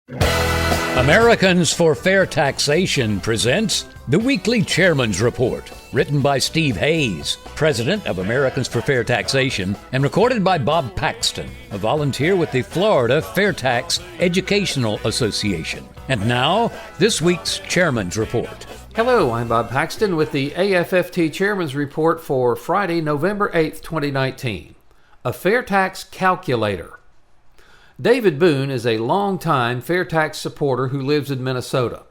Americans for Fair Taxation presents the Weekly Chairman's Report, written by Steve Hayes, president of Americans for Fair Taxation, and recorded by Bob Paxton, a volunteer with the Florida FAIRtax Educational Association. And now, this week's Chairman's Report. Hello, I'm Bob Paxton with the AFFT Chairman's Report for Friday, November 8th, 2019. A FAIRtax Calculator. David Boone is a longtime FAIRtax supporter who lives in Minnesota.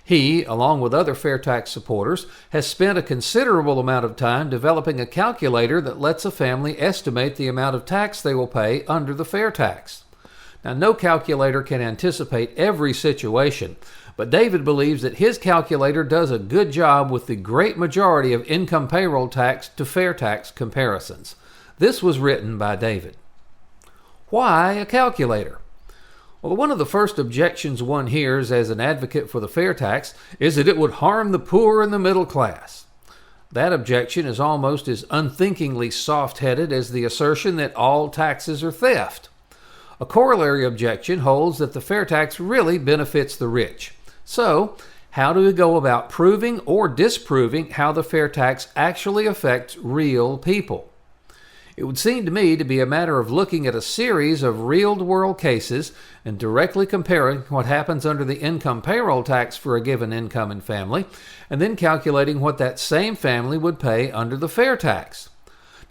He, along with other FAIRtax supporters, has spent a considerable amount of time developing a calculator that lets a family estimate the amount of tax they will pay under the FAIRtax. Now, no calculator can anticipate every situation, but David believes that his calculator does a good job with the great majority of income payroll tax to FAIRtax comparisons. This was written by David. Why a calculator? Well, one of the first objections one hears as an advocate for the FAIRtax is that it would harm the poor and the middle class. That objection is almost as unthinkingly soft-headed as the assertion that all taxes are theft. A corollary objection holds that the FAIRtax really benefits the rich. So, how do we go about proving or disproving how the FAIRtax actually affects real people? It would seem to me to be a matter of looking at a series of real-world cases and directly comparing what happens under the income payroll tax for a given income and family, and then calculating what that same family would pay under the FAIRtax.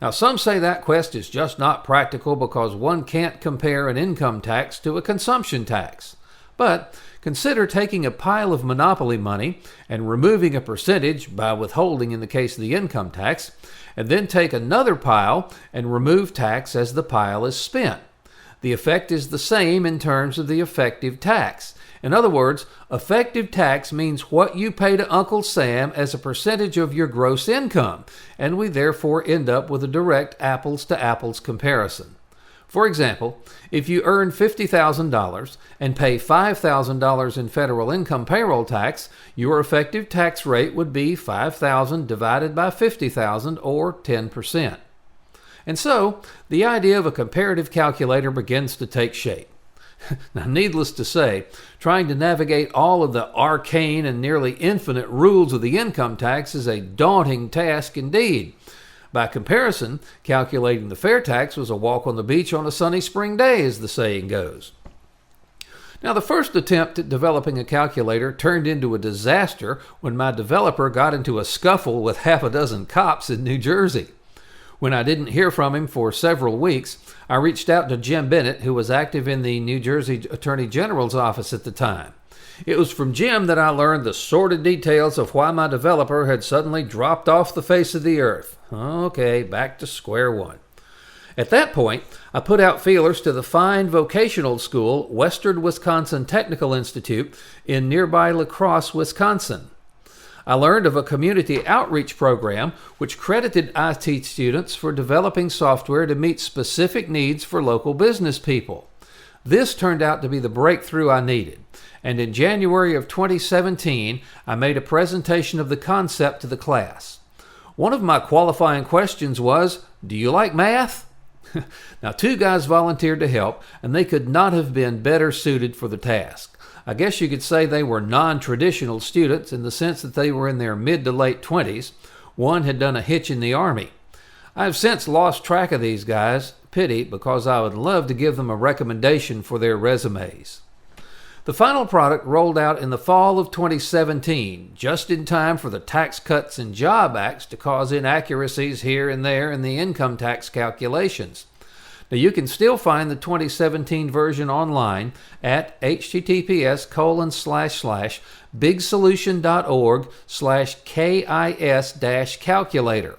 Now, some say that quest is just not practical because one can't compare an income tax to a consumption tax. But consider taking a pile of monopoly money and removing a percentage by withholding in the case of the income tax, and then take another pile and remove tax as the pile is spent. The effect is the same in terms of the effective tax. In other words, effective tax means what you pay to Uncle Sam as a percentage of your gross income, and we therefore end up with a direct apples-to-apples comparison. For example, if you earn $50,000 and pay $5,000 in federal income payroll tax, your effective tax rate would be $5,000 divided by $50,000, or 10%. And so, the idea of a comparative calculator begins to take shape. Now, needless to say, trying to navigate all of the arcane and nearly infinite rules of the income tax is a daunting task indeed. By comparison, calculating the FAIRtax was a walk on the beach on a sunny spring day, as the saying goes. Now, the first attempt at developing a calculator turned into a disaster when my developer got into a scuffle with half a dozen cops in New Jersey. When I didn't hear from him for several weeks, I reached out to Jim Bennett, who was active in the New Jersey Attorney General's office at the time. It was from Jim that I learned the sordid details of why my developer had suddenly dropped off the face of the earth. Okay, back to square one. At that point, I put out feelers to the fine vocational school, Western Wisconsin Technical Institute, in nearby La Crosse, Wisconsin. I learned of a community outreach program which credited IT students for developing software to meet specific needs for local business people. This turned out to be the breakthrough I needed, and in January of 2017, I made a presentation of the concept to the class. One of my qualifying questions was, "Do you like math?" Now, two guys volunteered to help, and they could not have been better suited for the task. I guess you could say they were non-traditional students in the sense that they were in their mid to late 20s. One had done a hitch in the Army. I have since lost track of these guys. Pity, because I would love to give them a recommendation for their resumes. The final product rolled out in the fall of 2017, just in time for the Tax Cuts and Job Acts to cause inaccuracies here and there in the income tax calculations. Now, you can still find the 2017 version online at https://bigsolution.org/KIS-calculator.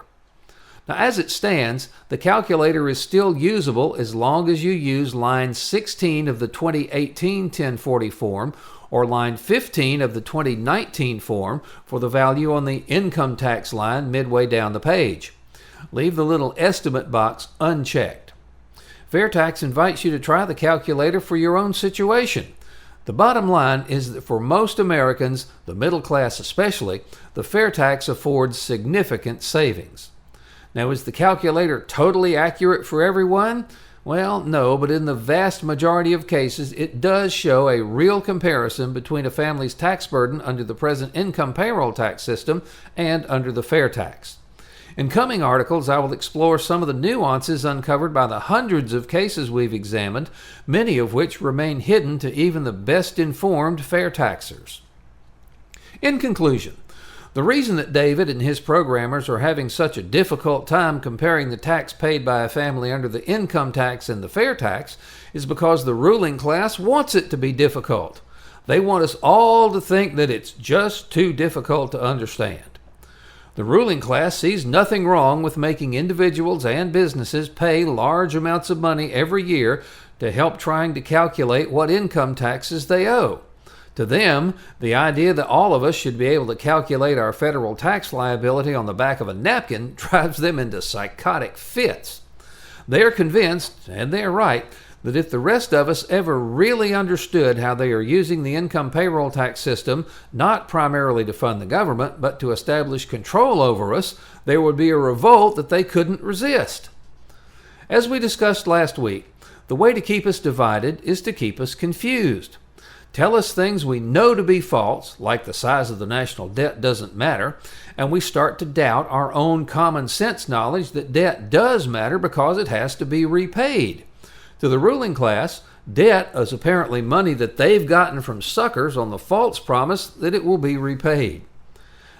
Now, as it stands, the calculator is still usable as long as you use line 16 of the 2018 1040 form or line 15 of the 2019 form for the value on the income tax line midway down the page. Leave the little estimate box unchecked. FAIRtax invites you to try the calculator for your own situation. The bottom line is that for most Americans, the middle class especially, the FAIRtax affords significant savings. Now, is the calculator totally accurate for everyone? Well, no, but in the vast majority of cases, it does show a real comparison between a family's tax burden under the present income payroll tax system and under the fair tax. In coming articles, I will explore some of the nuances uncovered by the hundreds of cases we've examined, many of which remain hidden to even the best informed fair taxers. In conclusion, the reason that David and his programmers are having such a difficult time comparing the tax paid by a family under the income tax and the fair tax is because the ruling class wants it to be difficult. They want us all to think that it's just too difficult to understand. The ruling class sees nothing wrong with making individuals and businesses pay large amounts of money every year to help trying to calculate what income taxes they owe. To them, the idea that all of us should be able to calculate our federal tax liability on the back of a napkin drives them into psychotic fits. They are convinced, and they are right, that if the rest of us ever really understood how they are using the income payroll tax system, not primarily to fund the government, but to establish control over us, there would be a revolt that they couldn't resist. As we discussed last week, the way to keep us divided is to keep us confused. Tell us things we know to be false, like the size of the national debt doesn't matter, and we start to doubt our own common sense knowledge that debt does matter because it has to be repaid. To the ruling class, debt is apparently money that they've gotten from suckers on the false promise that it will be repaid.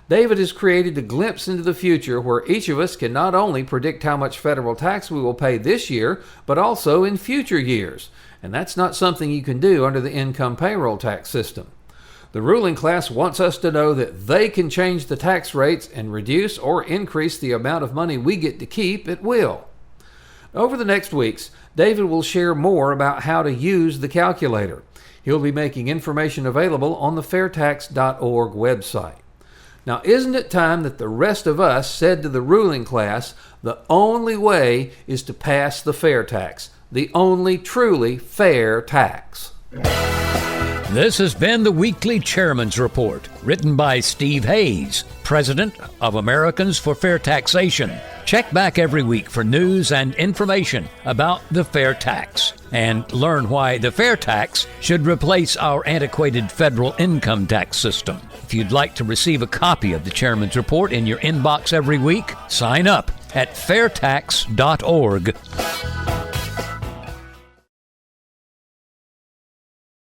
David has created a glimpse into the future where each of us can not only predict how much federal tax we will pay this year, but also in future years. And that's not something you can do under the income payroll tax system. The ruling class wants us to know that they can change the tax rates and reduce or increase the amount of money we get to keep at will. Over the next weeks, David will share more about how to use the calculator. He'll be making information available on the FAIRtax.org website. Now, isn't it time that the rest of us said to the ruling class, the only way is to pass the fair tax, the only truly fair tax? This has been the Weekly Chairman's Report, written by Steve Hayes, President of Americans for Fair Taxation. Check back every week for news and information about the fair tax, and learn why the fair tax should replace our antiquated federal income tax system. If you'd like to receive a copy of the Chairman's Report in your inbox every week, sign up at FAIRtax.org.